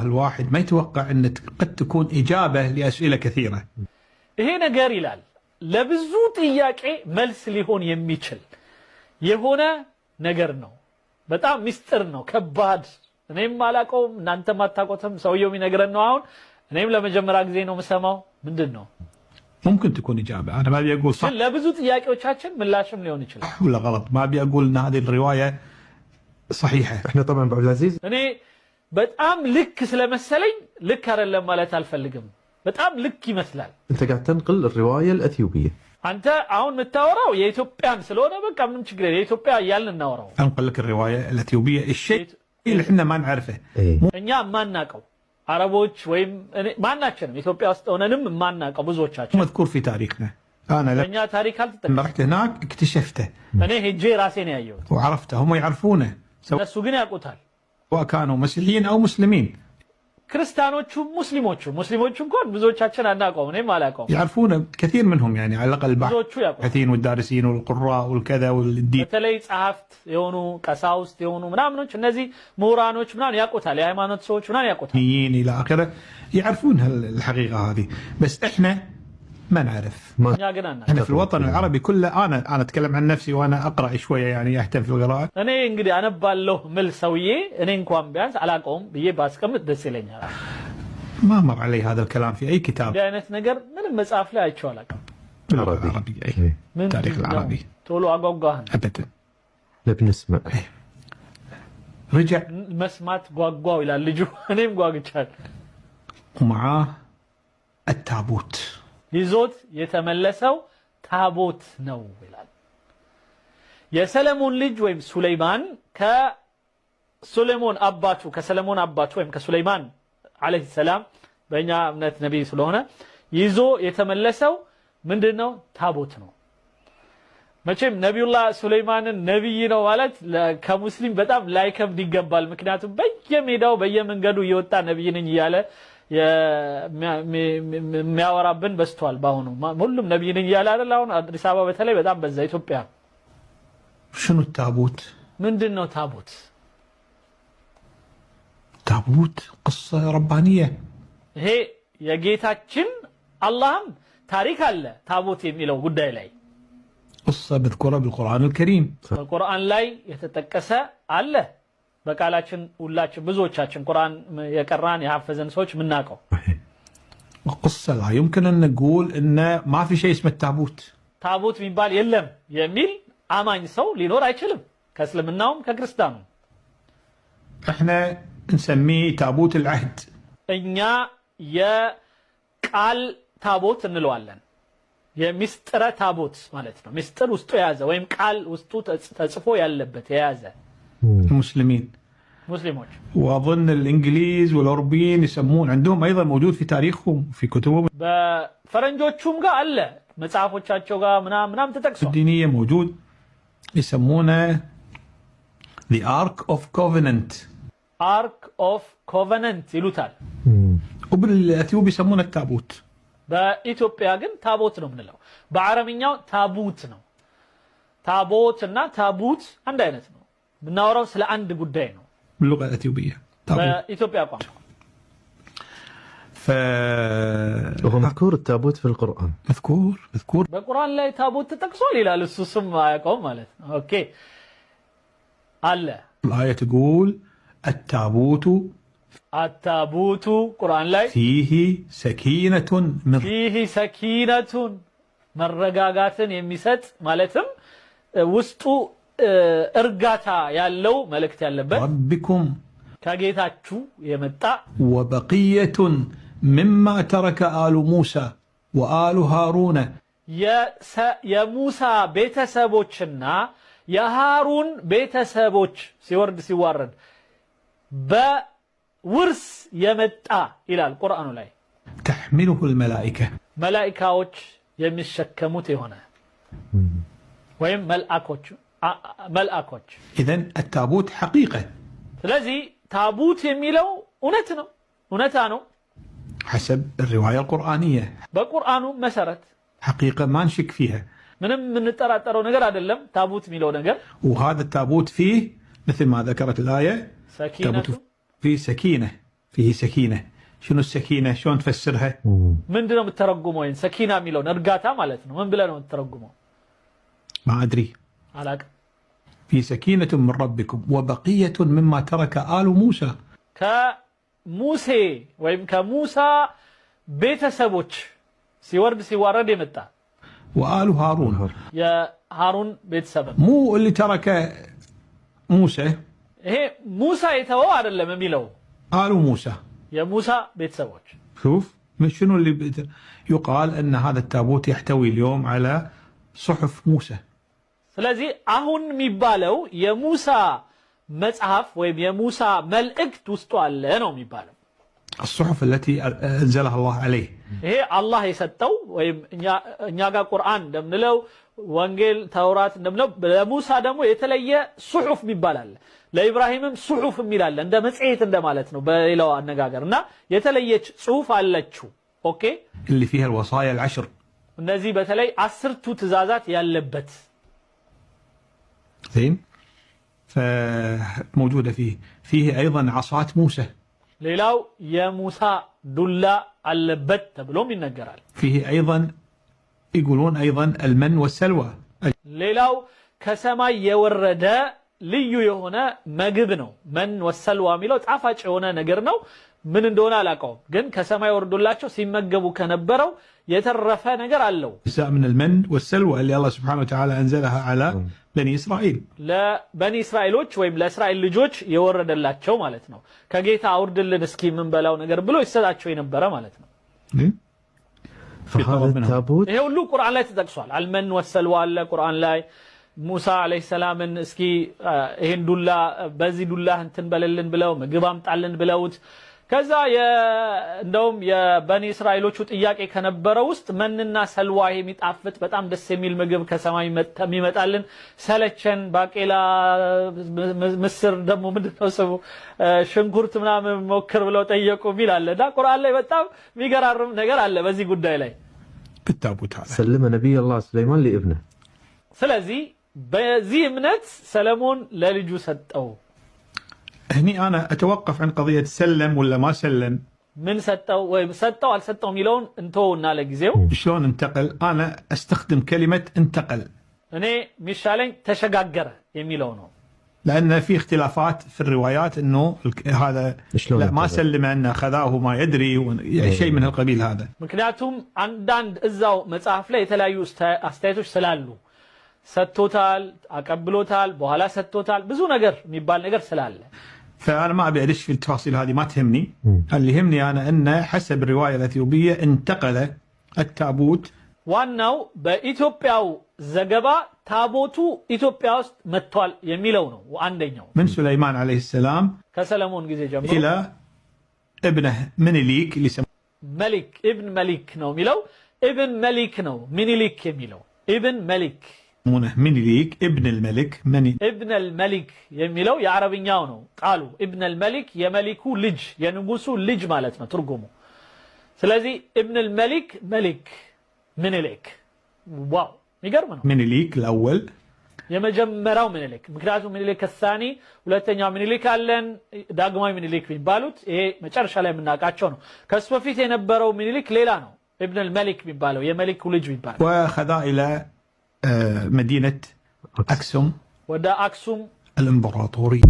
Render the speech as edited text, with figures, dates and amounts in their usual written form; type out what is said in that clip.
الواحد ما يتوقع أن قد تكون إجابة لأسئلة كثيرة. ይሄ ነገር ይላል ለብዙ ጥያቄ መልስ ሊሆን የሚችል የሆነ ነገር ነው። በጣም ሚስጥር ነው፣ ከባድ እኔም አላውቀውም እናንተም አታውቁትም። ሰውየው የሚነግረን ነው። አሁን እኔም ለመጀመሪያ ጊዜ ነው የምሰማው። ምንድነው? ممكن تكون إجابة. أنا ما أبي أقول صح ለብዙ ጥያቄዎቻችን ምላሽም ሊሆን ይችላል ولا غلط. ما أبي أقول أن هذه الرواية صحيحة. احنا طبعا ابو عبد العزيز እኔ በጣም ልክ ስለመሰለኝ ልክ አይደለም ማለት አልፈልግም። በጣم ልክ ይመስላል። انت قاعد تنقل الروايه الاثيوبيه. አንተ አሁን የምታወራው የኢትዮጵያን ስለሆነ በቃ ምንም ችግር የለም። የኢትዮጵያ እያልን እናወራው። أنقل لك الرواية الأثيوبية الشيء اللي احنا ما نعرفه. እኛ ማናቀው አረቦች ወይም ማናችንም ኢትዮጵያ ውስጥ ሆነንም ማናቀው ብዙዎቻችን مذكور في تاريخنا. أنا እኛ ታሪክ አልተጠቀም لما رحت هناك اكتشفته እኔ ሄጄ ራሴ ነው ያየሁት። وعرفته. هم يعرفونه እነሱ ግን ያውቁታል። سواء كانوا مسيحيين أو مسلمين. ክርስቲያኖቹ ሙስሊሞቹ እንኳን ብዙዎቻችን አናውቀውም። እኔም አላውቀውም። يعرفونه كثير منهم يعني على الأقل ብዙዎቹ ያውቁታል። الباحثين والدارسين والقراء والكذا والدين. በተለይ ጸሐፍት የሆኑ ቀሳውስት የሆኑ ምናምኖች እነዚህ ምሁራኖች ምናምን ያውቁታል። የሃይማኖት ሰዎች ምናምን ያውቁታል። إلى آخره يعرفون الحقيقة هذه. بس إحنا ما نعرف. እኛ ግን አናውቅም። احنا في الوطن العربي كله أنا أتكلم عن نفسي وأنا أقرأ شوية يعني أهتم في القراءة. እኔ እንግዲህ አነባለሁ ምል ሰውዬ እኔ እንኳን ቢያንስ አላውቀውም ብዬ ባስቀምጥ ደስ ይለኛል። ما مر علي هذا الكلام في أي كتاب. እንዲህ አይነት ነገር ምንም مصحف ላይ አይቼው አላውቅም። العربي أي تاريخ العربي. ቶሎ አጓጓህን أبدا. بنسمع. رجع መስማት ጓጓው ይላል ልጁ። እኔም ጓግቻለሁ። ومعاه التابوت. ይዞት የተመለሰው ታቦት ነው ይላል። የሰለሞን ልጅ ወይም ሱለይማን ከሰለሞን አባቱ ወይም ከሱለይማን አለይሂ ሰላም በእኛ እምነት ነብይ ስለሆነ ይዞ የተመለሰው ምንድነው? ታቦት ነው። መቼም ነብዩላህ ሱለይማንን ነብይ ነው ማለት ከሙስሊም በጣም ላይከብድ ይገባል። ምክንያቱም በየሜዳው በየመንገዱ እየወጣ ነብይ ነኝ እያለ የሚያወራብን በስቷል። ባሁኑ ሁሉም ነብይ ነኝ እያለ አይደል? አሁን አዲስ አበባ በተለይ በጣም በዛ። ኢትዮጵያ شنو التابوت؟ ምንድነው ታቦት? تابوت قصة ربانية. ይሄ የጌታችን አላህም ታሪክ አለ ታቦት የሚለው ጉዳይ ላይ قصة مذكورة بالقرآن الكريم. በቁርአን ላይ የተጠቀሰ አለ። በቃላችን ሁላችን ብዙዎቻችን ቁርአን የቀራን የሐፈዘን ሰዎች ምናቀው قصة لا يمكن أن نقول إن ما في شيء اسمه التابوت. ታቦት የሚባል የለም የሚል አማኝ ሰው ሊኖር አይችልም፣ ከእስልምናውም ከክርስቲያኑም። احنا نسميه تابوت العهد. እኛ የቃል ታቦት እንለዋለን። የሚስጥረ ታቦት ማለት ነው። ሚስጥር ውስጡ የያዘ ወይም ቃል ውስጡ ተጽፎ ያለበት የያዘ المسلمين. ሙስሊሞች واظن الانجليز والاوروبيين يسمون عندهم ايضا موجود في تاريخهم في كتبهم በፈረንጆቹም ጋር አለ መጽሐፎቻቸው ጋር ምናምን ተጠቅሷል። الدينية موجود يسمونه the Ark of Covenant. Ark of Covenant ይሉታል። وبالاثيوبي يسمونه التابوت. በኢትዮጵያ ግን ታቦት ነው የምንለው። በአረብኛው ታቡት ነው። ታቦት እና ታቡት አንድ አይነት ነው። ብናወራው ስለ አንድ ጉዳይ ነው። باللغة الأثيوبية በኢትዮጵያ ቋንቋ وهو مذكور التابوت في القرآن. مذكور በቁርአን ላይ ታቦት ተጠቅሷል ይላል። እሱ ስም አያውቀውም ማለት ነው። ኦኬ አለ። الآية تقول التابوت ቁርአን ላይ فيه سكينة من فيه سكينة መረጋጋትን የሚሰጥ ማለትም ውስጡ እርጋታ ያለው መልእክት ያለበት ربكم ከጌታችሁ የመጣ وبقية مما ترك آل موسى وآل هارون. የሙሳ ቤተሰቦችና የሃሩን ቤተሰቦች ሲዋረድ በውርስ የመጣ ይላል ቁርአኑ ላይ። تحمله الملائكة. መላእክቶች የሚሸከሙት የሆነ ወይም መልአኮች إذن التابوت حقيقة. ስለዚህ ታቡት የሚለው እውነታ ነው حسب الرواية القرآنية. በቁርአኑ መሰረት حقيقة ما نشك فيها. ምንም የምንጠራጠረው ነገር አይደለም ታቡት የሚለው ነገር። وهذا التابوت فيه مثل ما ذكرت الآية سكينة فيه سكينة فيه سكينة. شنو السكينة؟ شلون تفسرها؟ من دون الترجمين سكينة ميلون ارجعتها مالتنا من بلا الترجمه ما أدري. علاك في سكينة من ربكم وبقية مما ترك آل موسى. كموسى ويم كموسى بيت سبوش سيورد سيوارد يمتع وآل هارون. يا هارون بيت سبب مو اللي ترك موسى. هي موسى يتوارد لما ميلو آل موسى. يا موسى بيت سبوش شوف شنو اللي يقال أن هذا التابوت يحتوي اليوم على صحف موسى. ስለዚህ አሁን የሚባለው የሙሳ መጽሐፍ ወይም የሙሳ መልእክት ውስጥ አለ ነው የሚባለው الصحف التي أنزلها الله عليه. ይሄ አላህ የሰጠው ወይም እኛ ጋር ቁርአን እንደምንለው ወንጌል ተውራት እንደምንለው ለሙሳ ደግሞ የተለየ ሱሑፍ ይባላል ለኢብራሂምም ሱሑፍ የሚላል እንደ መጽሔት እንደማለት ነው በሌላው አነጋገርና የተለየች ጽሑፍ አለችው ኦኬ اللي فيها الوصايا العشر. እነዚህ በተለይ 10ቱ ትእዛዛት ያለበት زين فموجودة فيه أيضا عصات موسى. ሌላው የሙሳ ዱላ አለበት ተብሎም ይነገራል فيه أيضا يقولون أيضا المن والسلوى. ሌላው ከሰማይ የወረደ ልዩ የሆነ ምግብ ነው መን ወሰልዋ የሚለው ጣፋጭ የሆነ ነገር ነው ምን እንደሆነ አላውቀውም ግን ከሰማይ ወርዶላቸው ሲመገቡ ከነበረው የተረፈ ነገር አለው جزء من المن والسلوى اللي الله سبحانه وتعالى أنزلها على بني إسرائيل. ለበኒ እስራኤሎች ወይም ለእስራኤል ልጆች የወረደላቸው ማለት ነው ከጌታ አውርድልን እስኪ ምን በላው ነገር ብሎ ይሰጣቸው የነበረ ማለት ነው فهذا التابوت ይሄ ሁሉ ቁርአን ላይ ተጠቅሷል አልመን ወሰልዋ አለ ቁርአን ላይ ሙሳ አለይሂ ሰላምን እስኪ ይሄን ዱላ በዚህ ዱላ እንትን በለልን ብለው ምግብ አምጣልን ብለውት ከዛ እንደውም የበኒ እስራኤሎቹ ጥያቄ ከነበረው ውስጥ መንና ሰልዋ የሚጣፍጥ በጣም ደስ የሚል ምግብ ከሰማይ የሚመጣልን ሰለቸን ባቄላ ምስር ደግሞ ምንድነው ሰው ሽንኩርት ምናምን ሞክር ብለው ጠየቁ ይላልና ቁርአን ላይ በጣም የሚገራርም ነገር አለ በዚህ ጉዳይ ላይ بالتابوت هذا. سلم نبي الله سليمان لابنه. ስለዚህ በዚህ እምነት ሰለሞን ለልጁ ሰጠው هني أنا أتوقف عن قضية سلم ولا ما سلم. من ሰጠው ወይ ሰጠው አልሰጠው የሚለውን እንተውና ለጊዜው شلون انتقل؟ أنا أستخدم كلمة انتقل. እኔ ሚሻለኝ ተሸጋገረ የሚለው ነው لأن في اختلافات في الروايات إنه هذا لا ما سلم أن أخذاه ما يدري شيء من القبيل هذا. ምክንያቱም አንዳንድ እዛው መጽሐፍ ላይ የተለያዩ አስተያየቶች ስላሉ ሰጥቶታል አቀብሎታል በኋላ ሰጥቶታል ብዙ ነገር የሚባል ነገር ስላለ فأنا ما أبي أدش في التفاصيل هذه ما تهمني. اللي يهمني أنا أن حسب الرواية الأثيوبية انتقل التابوت. ዋናው በኢትዮጵያው ዘገባ ታቦቱ ኢትዮጵያ ውስጥ መጥቷል የሚለው ነው አንደኛው من سليمان عليه السلام ከሰለሞን ጊዜ ጀምሮ إلى ابنه منيليك اللي መሊክ ኢብን መሊክ ነው የሚለው ኢብን መሊክ ነው ሚኒሊክ የሚለው ኢብን መሊክ منيليك ابن الملك ابن الملك የሚለው የአረብኛው ነው ቃሉ ابن الملك የመሊኩ ልጅ የንጉሱ ልጅ ማለት ነው ትርጉሙ ስለዚህ ابن الملك ملك منيلك ዋው የሚገርም ነው منيليك الأول የመጀመሪያው منيلك ምክንያቱም منيلك الثاني ሁለተኛው منيلك አለን ዳግማዊ منيلك የሚባሉት ይሄ መጨረሻ ላይ የምናውቃቸው ነው ከሱ በፊት የነበረው منيلك ሌላ ነው ابن الملك የሚባለው የመሊኩ ልጅ የሚባለው وأخذ إلى مدينة أكسوم ودا أكسوم الإمبراطورية.